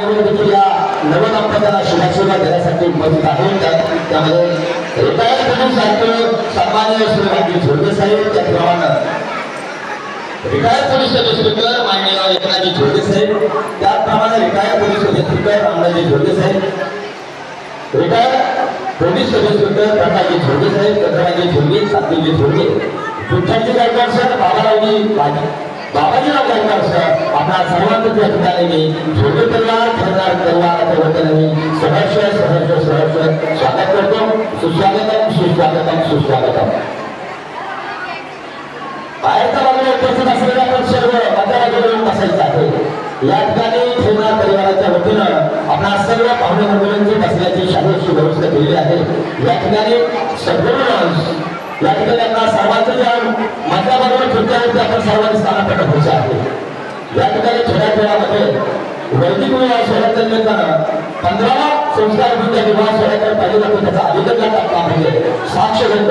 त्यामुळे देखील या नवदंपत्यांना शुभाशुभा देण्यासाठी उपस्थित आहे। त्यामध्ये रिटायर पोलीस आयुक्त सन्माननीय श्री भाजी झोडके साहेब, त्याचप्रमाणे रिटायर पोलीस सब इंस्पेक्टर माननीय एकनाथजी झोडके साहेब, त्याचप्रमाणे retire police sub inspector Ramraji Jhodke साहेब, retire police sub inspector Prakashji Jhodke साहेब, चंद्रकांतजी झोडके, सात्विकजी झोडके, विठ्ठलजी गायकवाड सर, बाबाजीराव गायकवाड सर, आपल्या सर्वांचं त्या ठिकाणी मी झोडके परिवार परिवाराच्या वतीने सहर्ष स्वागत करतो। सुस्वागतम सुस्वागतम सुस्वागतम। बाहेरच्या बाजूला उपस्थित असलेल्या आपण सर्व माझ्या बाजूला बसायचं आहे। या ठिकाणी ठेवणार परिवाराच्या वतीनं आपल्या सर्व पाहुणे मंडळींची बसण्याची शाळेची व्यवस्था केलेली आहे। या ठिकाणी सगळं या ठिकाणी आपल्या सर्वांचं ज्या माझ्या बाजूला खुर्च्यावरती आपण सर्वांनी स्थानापन्न व्हायचे आहे। या ठिकाणी थोड्या वेळामध्ये वैदिक विवाह सोहळ्याच्या निमित्तानं 15वा संस्कार विवाह सोहळ्याकडे पाहिजे जातो, त्याचा अलीकडला टप्पा म्हणजे साक्षगंध।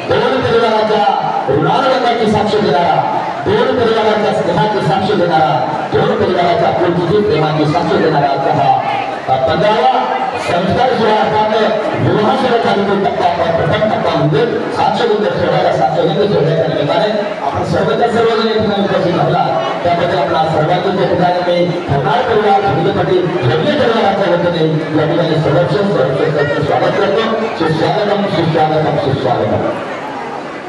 दोन परिवाराच्या ऋणानुबंधाची साक्ष देणारा, दोन परिवाराच्या स्नेहाची साक्ष देणारा, दोन परिवाराच्या आपुलकीची प्रेमाची साक्ष देणारा हा 15वा संस्कार सोहळा विवाह सोहळ्याचा टप्पा प्रथम टप्पा म्हणजे साक्षगंध सोहळ्याला साक्षगंध सोहळ्याच्या निमित्ताने आपण सर्वच्या सर्वजण या ठिकाणी उपस्थित राहिला, त्याबद्दल आपला सर्वांचं त्या ठिकाणी मी ठरणार परिवार पाटील परिवाराच्या वतीने या ठिकाणी सहर्ष स्वागत करतो। सुस्वागतम सुस्वागतम सुस्वागतम।